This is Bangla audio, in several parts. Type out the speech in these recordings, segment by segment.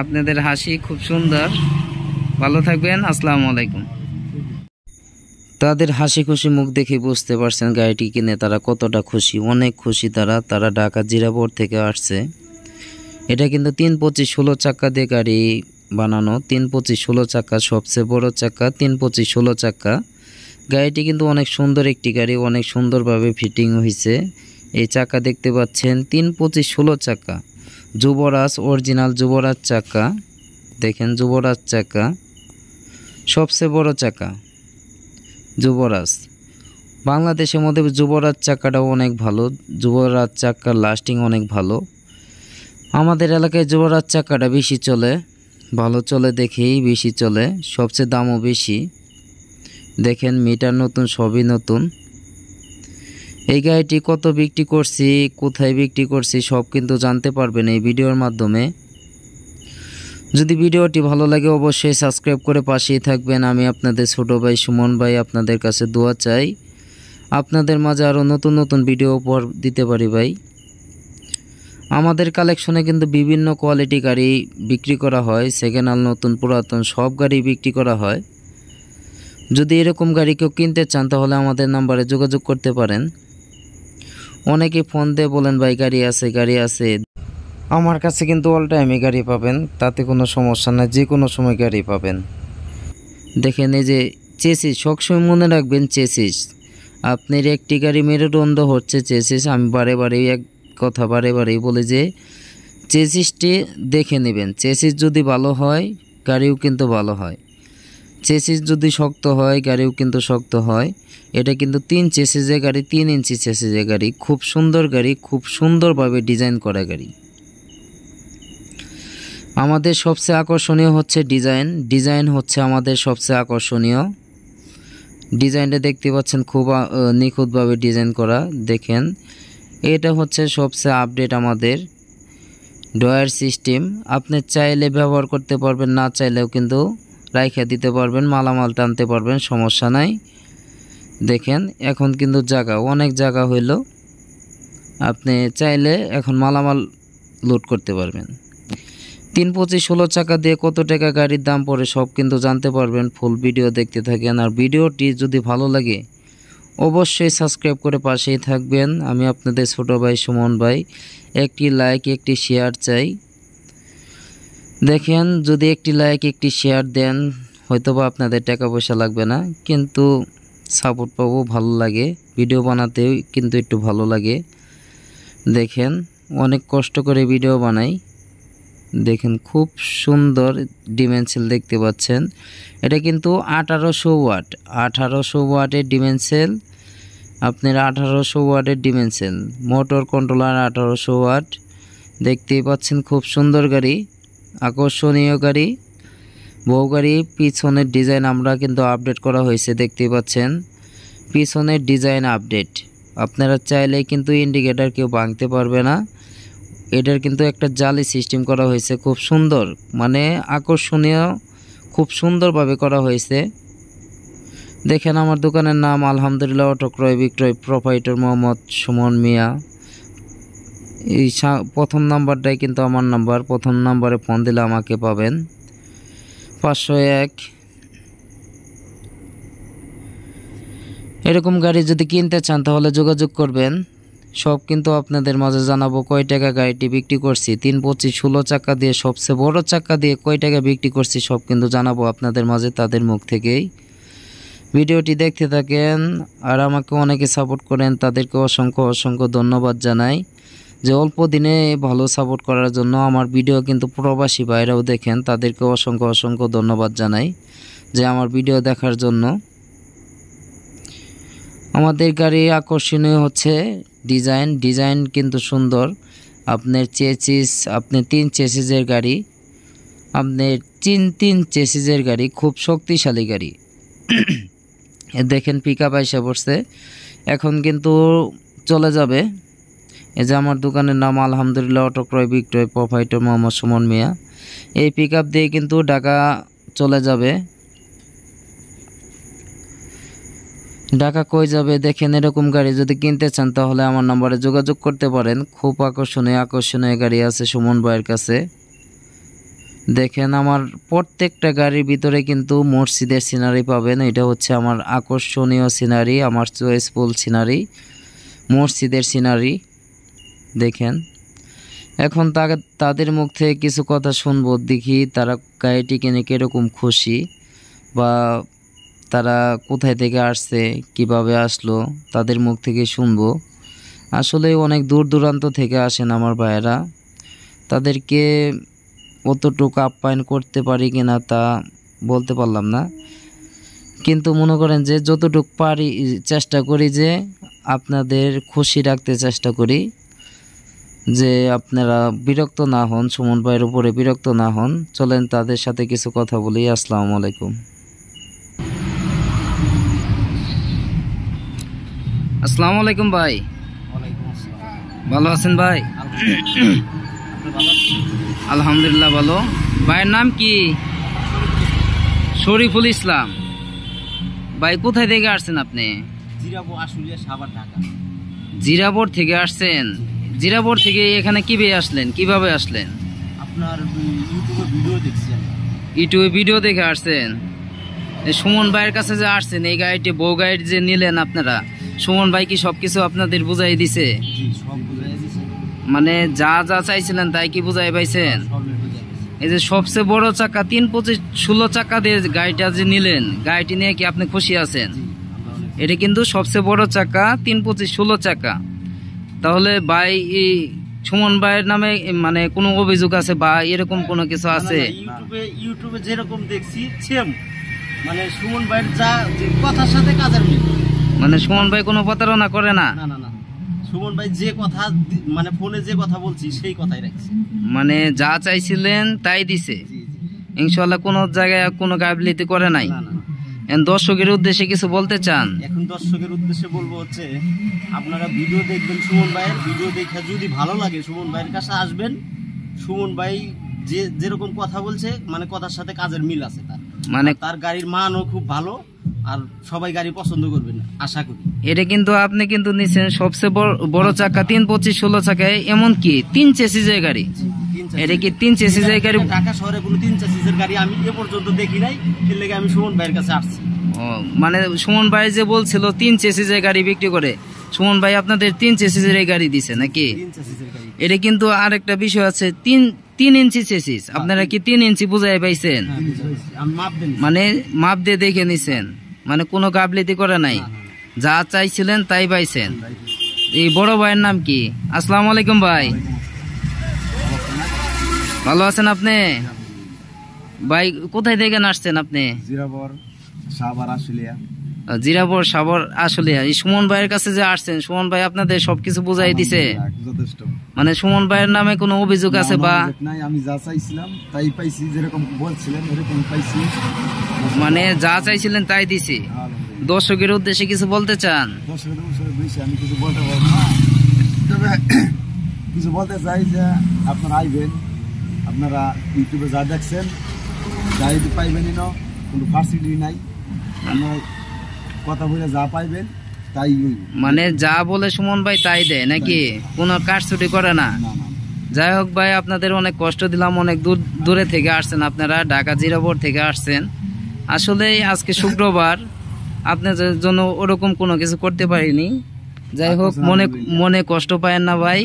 আপনাদের হাসি খুব সুন্দর। ভালো থাকবেন। আসসালামু আলাইকুম। তাদের হাসি খুশি মুখ দেখে বুঝতে পারছেন গাড়িটি কিনে তারা কতটা খুশি, অনেক খুশি। তারা ঢাকা জিরাবোর থেকে আসছে। এটা কিন্তু 325/16 চাকা দিয়ে গাড়ি বানানো। 325/16 চাকা, সবচেয়ে বড় চাকা 325/16 চাকা। গাড়িটি কিন্তু অনেক সুন্দর একটি গাড়ি, অনেক সুন্দরভাবে ফিটিং হয়েছে। এই চাকা দেখতে পাচ্ছেন 325/16 চাকা, যুবরাজ, অরিজিনাল যুবরাজ চাকা। দেখেন যুবরাজ চাকা, সবচেয়ে বড় চাকা যুবরাজ। বাংলাদেশের মধ্যে যুবরাজ চাকাটাও অনেক ভালো, যুবরাজ চাকার লাস্টিং অনেক ভালো। আমাদের এলাকায় যুবরাজ চাকাটা বেশি চলে, ভালো চলে দেখেই বেশি চলে, সবচেয়ে দামও বেশি। দেখেন মিটার নতুন, সবই নতুন। এই গাড়িটি কত বিক্রি করছি, কোথায় বিক্রি করছি সব কিন্তু জানতে পারবেন এই ভিডিওর মাধ্যমে। যদি ভিডিওটি ভালো লাগে অবশ্যই সাবস্ক্রাইব করে পাশেই থাকবেন। আমি আপনাদের ছোট ভাই সুমন ভাই, আপনাদের কাছে দোয়া চাই আপনাদের মাঝে আরও নতুন নতুন ভিডিও উপহার দিতে পারি ভাই। আমাদের কালেকশনে কিন্তু বিভিন্ন কোয়ালিটি গাড়ি বিক্রি করা হয়, সেকেন্ড হ্যান্ড, নতুন পুরাতন সব গাড়ি বিক্রি করা হয়। যদি এরকম গাড়ি কেউ কিনতে চান তাহলে আমাদের নাম্বারে যোগাযোগ করতে পারেন। অনেকে ফোন দিয়ে বলেন ভাই গাড়ি আছে, গাড়ি আছে। আমার কাছে কিন্তু অল টাইমে গাড়ি পাবেন, তাতে কোনো সমস্যা নাই, যে কোনো সময় গাড়ি পাবেন। দেখেন এই যে চেসিস, সবসময় মনে রাখবেন চেসিস। আপনার একটি গাড়ি মেরুদণ্ড হচ্ছে চেসিস। আমি এক কথা বারেই বলি যে চেসিসটি দেখে নেবেন। চেসিস যদি ভালো হয় গাড়িও কিন্তু ভালো হয়, চেসিস যদি শক্ত হয় গাড়িও কিন্তু শক্ত হয়। এটা কিন্তু 3 চেসিসের গাড়ি, 3 ইঞ্চি চেসিসের গাড়ি, খুব সুন্দর গাড়ি, খুব সুন্দরভাবে ডিজাইন করা গাড়ি। আমাদের সবচেয়ে আকর্ষণীয় হচ্ছে ডিজাইন হচ্ছে আমাদের সবচেয়ে আকর্ষণীয়। ডিজাইনটা দেখতে পাচ্ছেন খুব নিখুঁতভাবে ডিজাইন করা। দেখেন এটা হচ্ছে সবচেয়ে আপডেট আমাদের ডয়ার সিস্টেম। আপনি চাইলে ব্যবহার করতে পারবেন, না চাইলেও কিন্তু রাইখা দিতে পারবেন, মালামাল টানতে পারবেন, সমস্যা নাই। দেখেন এখন কিন্তু অনেক জায়গা হইল, আপনি চাইলে এখন মালামাল লোড করতে পারবেন। 325/16 চাকা দিয়ে কত টাকা গাড়ির দাম পড়ে সব কিন্তু জানতে পারবেন। ফুল ভিডিও দেখতে থাকেন। আর ভিডিওটি যদি ভালো লাগে অবশ্যই সাবস্ক্রাইব করে পাশেই থাকবেন। আমি আপনাদের ছোট ভাই সুমন ভাই। একটি লাইক, একটি শেয়ার চাই। দেখেন যদি একটি লাইক, একটি শেয়ার দেন হয়তোবা আপনাদের টাকা পয়সা লাগবে না, কিন্তু সাপোর্ট পাবো, ভালো লাগে। ভিডিও বানাতেও কিন্তু একটু ভালো লাগে। দেখেন অনেক কষ্ট করে ভিডিও বানাই। দেখেন খুব সুন্দর ডিমেনশন দেখতে পাচ্ছেন। এটা কিন্তু 1800 ওয়াট, 1800 ওয়াটের ডিমেনশন। আপনার 1800 ওয়াটের ডিমেনশন, মোটর কন্ট্রোলার 1800 ওয়াট। দেখতেই পাচ্ছেন খুব সুন্দর গাড়ি, আকর্ষণীয় গাড়ি, বউ গাড়ি। পিছনের ডিজাইন আমরা কিন্তু আপডেট করা হয়েছে, দেখতেই পাচ্ছেন পিছনের ডিজাইন আপডেট। আপনারা চাইলে কিন্তু ইন্ডিকেটর কেউ ভাঙতে পারবে না। এটার কিন্তু একটা জালি সিস্টেম করা হয়েছে, খুব সুন্দর, মানে আকর্ষণীয়, খুব সুন্দরভাবে করা হয়েছে। দেখেন আমার দোকানের নাম আলহামদুলিল্লাহ অটো ক্রয় বিক্রয়, প্রোপাইটর মোহাম্মদ সুমন মিয়া। এই প্রথম নাম্বারটাই কিন্তু আমার নাম্বার, প্রথম নাম্বারে ফোন দিলে আমাকে পাবেন। 501। এরকম গাড়ি যদি কিনতে চান তাহলে যোগাযোগ করবেন। সব কিন্তু আপনাদের মাঝে জানাবো কয় টাকা গাড়িটি বিক্রি করছি। 325/16 চাকা দিয়ে, সবচেয়ে বড় চাকা দিয়ে কয় টাকা বিক্রি করছি সব কিন্তু জানাবো আপনাদের মাঝে, তাদের মুখ থেকেই। ভিডিওটি দেখতে থাকেন। আর আমাকে অনেকে সাপোর্ট করেন, তাদেরকে অসংখ্য ধন্যবাদ জানাই যে অল্প দিনে ভালো সাপোর্ট করার জন্য। আমার ভিডিও কিন্তু প্রবাসী ভাইরাও দেখেন, তাদেরকে অসংখ্য ধন্যবাদ জানাই যে আমার ভিডিও দেখার জন্য। আমাদের গাড়ি আকর্ষণীয় হচ্ছে ডিজাইন কিন্তু সুন্দর। আপনার চেসিস, আপনি 3 চেসিসের গাড়ি, আপনার 3 চেসিসের গাড়ি, খুব শক্তিশালী গাড়ি। দেখেন পিকআপ আইসা পড়ছে, এখন কিন্তু চলে যাবে। এই যে আমার দোকানের নাম আলহামদুলিল্লাহ অটো ক্রয় বিক্রয়, প্রোপাইটর মোহাম্মদ সুমন মিয়া। এই পিকআপ দিয়ে কিন্তু ঢাকা চলে যাবে। ঢাকা কই যাবে? দেখেন এরকম গাড়ি যদি কিনতে চান তাহলে আমার নম্বরে যোগাযোগ করতে পারেন। খুব আকর্ষণীয় গাড়ি আছে সুমন ভাইয়ের কাছে। দেখেন আমার প্রত্যেকটা গাড়ির ভিতরে কিন্তু মসজিদের সিনারি পাবেন। এটা হচ্ছে আমার আকর্ষণীয় সিনারি, আমার চয়েসফুল সিনারি, মসজিদের সিনারি। দেখেন এখন তাদের মুখ থেকে কিছু কথা শুনবো, দেখি তারা গাড়িটি কিনে কীরকম খুশি বা তারা কোথায় থেকে আসছে, কিভাবে আসলো, তাদের মুখ থেকে শুনবো। আসলে অনেক দূর দূরান্ত থেকে আসেন আমার ভাইয়েরা, তাদেরকে কতটুকু আপ্যায়ন করতে পারি কিনা তা বলতে পারলাম না, কিন্তু মনে করেন যে যতটুকু পারি চেষ্টা করি যে আপনাদের খুশি রাখতে চেষ্টা করি, যে আপনারা বিরক্ত না হন, সুমন ভাইয়ের উপরে বিরক্ত না হন। চলেন তাদের সাথে কিছু কথা বলি। আসসালামু আলাইকুম। আসসালামু আলাইকুম ভাই। ভালো আছেন ভাই? আলহামদুলিল্লাহ ভালো। ভাইয়ের নাম কি? শরীফুল ইসলাম। ভাই কোথায় থেকে আসছেন আপনি? জিরাবর থেকে আসছেন? জিরাবর থেকে এখানে কিভাবে আসলেন, কিভাবে আসলেন? আপনার ইউটিউবে ভিডিও দেখছেন? ইউটিউবে ভিডিও দেখে আসছেন। সুমন ভাইয়ের কাছে যে আসছেন, এই গাড়িটি বউ গাড়ি যে নিলেন আপনারা, সুমন ভাই কি সবকিছু আপনাদের বুঝাই দিছে? মানে যা যা চাইছিলেন তাই কি বুঝাই পাইছেন? এই যে সবচেয়ে বড় চাকা 325/16 চাকা দিয়ে গাড়িটা যে নিলেন, গাড়িটি নিয়ে কি আপনি খুশি আছেন? এটা কিন্তু সবচেয়ে বড় চাকা 325/16 চাকা। তাহলে ভাই সুমন ভাইয়ের নামে মানে কোনো অভিযোগ আছে বা এরকম কোনো কিছু আছে? ইউটিউবে যেরকম দেখছি সেম, মানে সুমন ভাইয়ের যা কথার সাথে কাজের মিল। মানে সুমন ভাই কোনো প্রতারণা করে না? না না না, সুমন ভাই যে কথা মানে ফোনে যে কথা বলছি সেই কথাই রাখছে। মানে যা চাইছিলেন তাই দিছে ইনশাআল্লাহ, কোনো জায়গায় কোনো গাফিলতি করে নাই। দর্শকের উদ্দেশ্যে কিছু বলতে চান? এখন দর্শকের উদ্দেশ্যে বলবো হচ্ছে, আপনারা ভিডিও দেখবেন, সুমন ভাইয়ের ভিডিও দেখে যদি ভালো লাগে সুমন ভাইয়ের কাছে আসবেন। সুমন ভাই যেরকম কথা বলছে, মানে কথার সাথে কাজের মিল আছে তার, মানে তার গাড়ির মানও খুব ভালো, আর সবাই গাড়ি পছন্দ করবেন আশা করি। এটা কিন্তু আপনি কিন্তু নিছেন সবচেয়ে বড় চাকা 325/16 চাকায়, এমন কি 3 চেসিসের গাড়ি। এটা কি 3 চেসিসের গাড়ি? ঢাকা শহরে কোনো 3 চেসিসের গাড়ি আমি এ পর্যন্ত দেখি নাই, এর লেগে আমি সুমন ভাইয়ের কাছে আসছি। মানে সুমন ভাই যে বলছিল 3 চেসিসের গাড়ি বিক্রি করে, সুমন ভাই আপনাদের 3 চেসিসের গাড়ি দিছে নাকি? এটা কিন্তু আরেকটা বিষয় আছে, 3 ইঞ্চি চেসিস। আপনারা কি 3 ইঞ্চি বুঝাই পাইছেন? মানে মাপ দিয়ে দেখে নিছেন, মানে কোনো গাফিলতি করে নাই, যা চাইছিলেন তাই পাইছেন। এই বড় ভাইয়ের নাম কি? আসসালামু আলাইকুম ভাই। ভালো আছেন আপনি? ভাই কোথায় থেকে আসছেন আপনি? জিরাবর সাভার আশুলিয়া। জিরাবর সাভার আশুলিয়া। এই সুমন ভাইয়ের কাছে যে আসছেন, সুমন ভাই আপনাদের সবকিছু বুঝাই দিছে? যথেষ্ট। মানে সুমন ভাইয়ের নামে কোনো অভিযোগ আছে বা? নাই, আমি যা চাইছিলাম তাই পাইছি, যেরকম বলছিলেন এরকম পাইছি, মানে যা চাইছিলেন তাই দিছি। দর্শকের উদ্দেশ্যে কিছু বলতে চান? দর্শকের উদ্দেশ্যে আমি কিছু বলতে পারবো না, তবে কিছু বলতে চাই যে আপনারা আইবেন, আপনারা ইউটিউবে যা দেখছেন গাড়ি পাইবেনই না, কোনো ফার্সিটি নাই, আপনারা কথা বলে যা পাইবেন তাই। মানে যা বলে সুমন ভাই তাই দেয় নাকি? কোনো কারচুটি করে না? যাই হোক ভাই, আপনাদের অনেক কষ্ট দিলাম, অনেক দূরে থেকে আসছেন আপনারা, ঢাকা জিরাবর থেকে আসছেন। আসলে আজকে শুক্রবার, আপনাদের জন্য ওরকম কোনো কিছু করতে পারিনি। যাই হোক, মনে কষ্ট পায়েন না ভাই।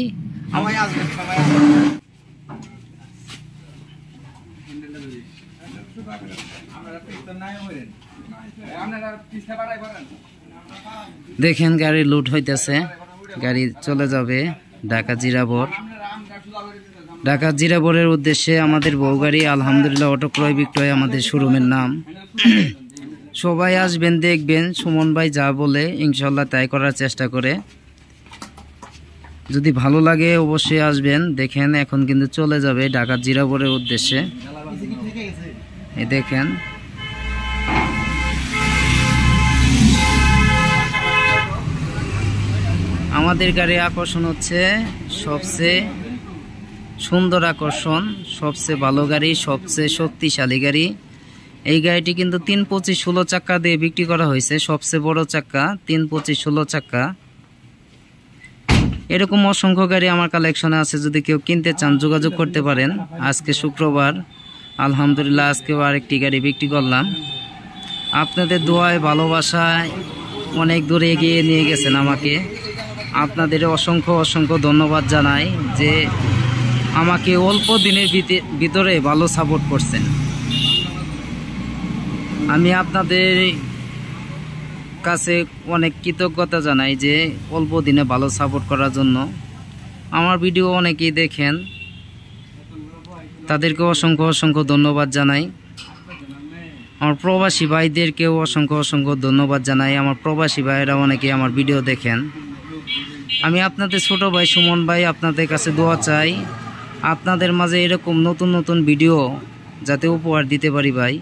দেখেন গাড়ি লুট হইতেছে, গাড়ি চলে যাবে ঢাকা জিরাবর। ঢাকা জিরাবরের উদ্দেশ্যে আমাদের বউ গাড়ি। আলহামদুলিল্লাহ অটো ক্রয় বিক্রয় আমাদের শোরুমের নাম। সবাই আসবেন, দেখবেন সুমন ভাই যা বলে ইনশাল্লাহ তাই করার চেষ্টা করে। যদি ভালো লাগে অবশ্যই আসবেন। দেখেন এখন কিন্তু চলে যাবে ঢাকা জিরাবরের উদ্দেশ্যে। এই দেখেন আমাদের গাড়ির আকর্ষণ হচ্ছে সবচেয়ে সুন্দর আকর্ষণ, সবচেয়ে ভালো গাড়ি, সবচেয়ে শক্তিশালী গাড়ি। এই গাড়িটি কিন্তু 325/16 চাকা দিয়ে বিক্রি করা হয়েছে, সবচেয়ে বড় চাকা 325/16 চাকা। এরকম অসংখ্য গাড়ি আমার কালেকশনে আছে, যদি কেউ কিনতে চান যোগাযোগ করতে পারেন। আজকে শুক্রবার, আলহামদুলিল্লাহ আজকেও আরেকটি গাড়ি বিক্রি করলাম। আপনাদের দোয়ায় ভালোবাসায় অনেক দূরে এগিয়ে নিয়ে গেছেন আমাকে। আপনাদের অসংখ্য অসংখ্য ধন্যবাদ জানাই যে আমাকে অল্প দিনের ভিতরে ভালো সাপোর্ট করছেন। আমি আপনাদের কাছে অনেক কৃতজ্ঞতা জানাই যে অল্প দিনে ভালো সাপোর্ট করার জন্য। আমার ভিডিও অনেকেই দেখেন, তাদেরকে অসংখ্য অসংখ্য ধন্যবাদ জানাই। আমার প্রবাসী ভাইদেরকেও অসংখ্য অসংখ্য ধন্যবাদ জানাই। আমার প্রবাসী ভাইয়েরা অনেকে আমার ভিডিও দেখেন। আমি আপনাদের ছোট ভাই সুমন ভাই আপনাদের কাছে দোয়া চাই, আপনাদের মাঝে এরকম নতুন নতুন ভিডিও যাতে উপহার দিতে পারি ভাই।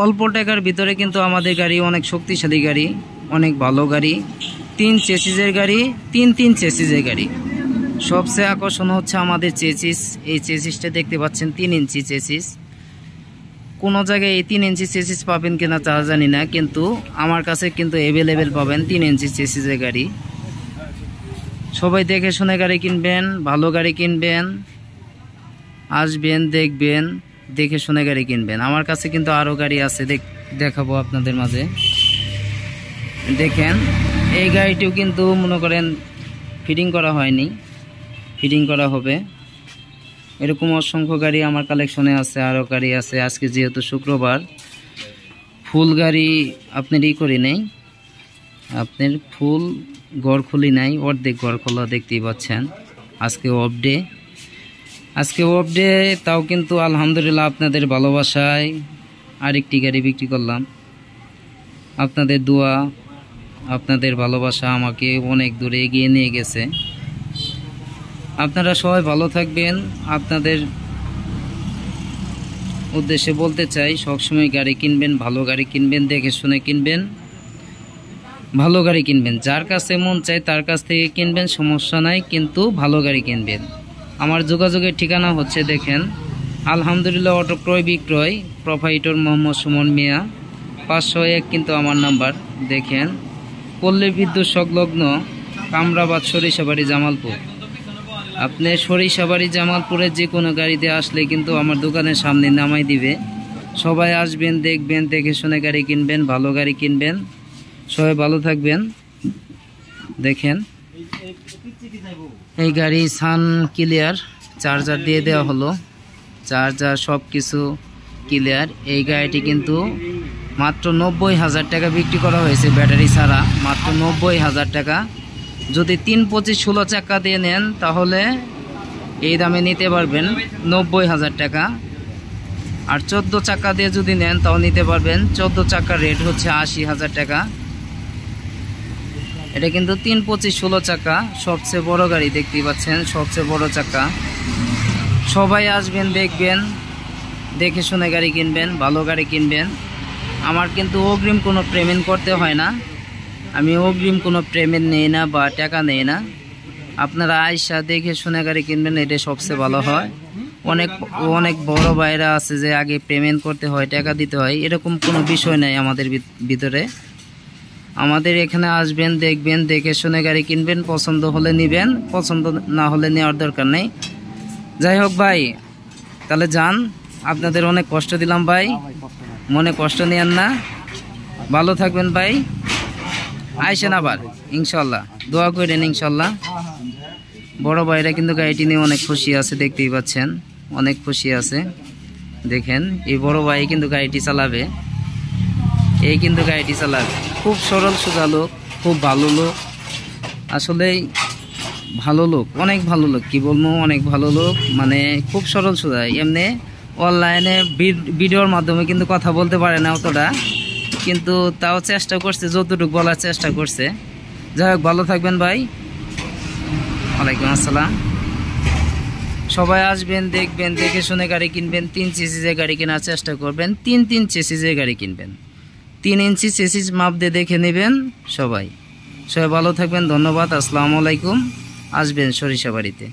অল্প টাকার ভিতরে কিন্তু আমাদের গাড়ি অনেক শক্তিশালী গাড়ি, অনেক ভালো গাড়ি, 3 চেসিসের গাড়ি, 3 চেসিসের গাড়ি। সবচেয়ে আকর্ষণ হচ্ছে আমাদের চেসিস। এই চেসিসটা দেখতে পাচ্ছেন 3 ইঞ্চি চেসিস। কোনো জায়গায় এই 3 ইঞ্চি চেসিস পাবেন কিনা তা জানি না, কিন্তু আমার কাছে কিন্তু অ্যাভেলেবেল পাবেন 3 ইঞ্চি চেসিসের গাড়ি। সবাই দেখে শুনে গাড়ি কিনবেন, ভালো গাড়ি কিনবেন, আসবেন দেখবেন, দেখে শুনে গাড়ি কিনবেন। আমার কাছে কিন্তু আরও গাড়ি আছে, দেখাবো আপনাদের মাঝে। দেখেন এই গাড়িটিও কিন্তু মনে করেন ফিটিং করা হয়নি, ফিটিং করা হবে। এরকম অসংখ্য গাড়ি আমার কালেকশনে আছে, আরও গাড়ি আছে। আজকে যেহেতু শুক্রবার, ফুল গাড়ি আপনার করি নেই, আপনার ফুল গড় খুলি নাই, অর্ধেক গড় খোলা দেখতেই পাচ্ছেন। আজকে অফ ডে, আজকে অফ ডে, তাও কিন্তু আলহামদুলিল্লাহ আপনাদের ভালোবাসায় আরেকটি গাড়ি বিক্রি করলাম। আপনাদের দোয়া, আপনাদের ভালোবাসা আমাকে অনেক দূরে এগিয়ে নিয়ে গেছে। আপনারা সবাই ভালো থাকবেন। আপনাদের উদ্দেশ্যে বলতে চাই, সবসময় গাড়ি কিনবেন, ভালো গাড়ি কিনবেন, দেখে শুনে কিনবেন, ভালো গাড়ি কিনবেন। যার কাছে মন চায় তার কাছ থেকে কিনবেন, সমস্যা নাই, কিন্তু ভালো গাড়ি কিনবেন। আমার যোগাযোগের ঠিকানা হচ্ছে দেখেন আলহামদুলিল্লাহ অটো ক্রয় বিক্রয়, প্রোপাইটর মোহাম্মদ সুমন মিয়া, 501 কিন্তু আমার নাম্বার। দেখেন পল্লী বিদ্যুৎ সংলগ্ন কামরাবাদ, সরিষাবাড়ি, জামালপুর। আপনি সরিষাবাড়ি জামালপুরের যে কোনো গাড়িতে আসলে কিন্তু আমার দোকানের সামনে নামাই দিবে। সবাই আসবেন, দেখবেন, দেখে শুনে গাড়ি কিনবেন, ভালো গাড়ি কিনবেন। সবাই ভালো থাকবেন। দেখেন এই গাড়ি সান ক্লিয়ার, চার্জার দিয়ে দেওয়া হলো, চার্জার সব কিছু ক্লিয়ার। এই গাড়িটি কিন্তু মাত্র 90,000 টাকা বিক্রি করা হয়েছে, ব্যাটারি ছাড়া মাত্র 90,000 টাকা। যদি 3, 25, 16 চাকা দিয়ে নেন তাহলে এই দামে নিতে পারবেন 90,000 টাকা। আর 14 চাকা দিয়ে যদি নেন তাও নিতে পারবেন। 14 চাকার রেট হচ্ছে 80,000 টাকা। এটা কিন্তু 3, 25, 16 চাকা, সবচেয়ে বড় গাড়ি দেখতেই পাচ্ছেন, সবচেয়ে বড় চাকা। সবাই আসবেন, দেখবেন, দেখে শুনে গাড়ি কিনবেন, ভালো গাড়ি কিনবেন। আমার কিন্তু অগ্রিম কোনো পেমেন্ট করতে হয় না, আমি অগ্রিম কোনো পেমেন্ট নেই না বা টাকা নেই না। আপনারা আয়সা দেখে শুনে গাড়ি কিনবেন, এটা সবচেয়ে ভালো হয়। অনেক বড় ভাইরা আছে যে আগে পেমেন্ট করতে হয়, টাকা দিতে হয়, এরকম কোনো বিষয় নাই আমাদের ভিতরে। আমাদের এখানে আসবেন, দেখবেন, দেখে শুনে গাড়ি কিনবেন, পছন্দ হলে নেবেন, পছন্দ না হলে নেওয়ার দরকার নেই। যাই হোক ভাই, তাহলে যান, আপনাদের অনেক কষ্ট দিলাম ভাই, মনে কষ্ট নেন না, ভালো থাকবেন ভাই। আইসেন আবার ইনশাল্লাহ, দোয়া করেন ইনশাল্লাহ। বড় ভাইরা কিন্তু গাড়িটি নিয়ে অনেক খুশি আছে, দেখতেই পাচ্ছেন, অনেক খুশি আছে। দেখেন এই বড় ভাই কিন্তু গাড়িটি চালাবে, এই কিন্তু গাড়িটি চালাবে। খুব সরল সোজা লোক, খুব ভালো লোক, আসলেই ভালো লোক, অনেক ভালো লোক, কি বলবো, অনেক ভালো লোক, মানে খুব সরল সোজা। এমনি অনলাইনে ভিডিওর মাধ্যমে কিন্তু কথা বলতে পারে না অতটা, কিন্তু তাও চেষ্টা করছে, যতটুকু বলার চেষ্টা করছে। যাই হোক, ভালো থাকবেন ভাই। ওয়ালাইকুম আসসালাম। সবাই আসবেন, দেখবেন, দেখে শুনে গাড়ি কিনবেন। 3 চেসিসের গাড়ি কেনার চেষ্টা করবেন, 3 চেসিসের গাড়ি কিনবেন, 3 ইঞ্চি চেসিস মাপ দিয়ে দেখে নেবেন। সবাই ভালো থাকবেন, ধন্যবাদ, আসসালামু আলাইকুম। আসবেন সরিষাবাড়িতে।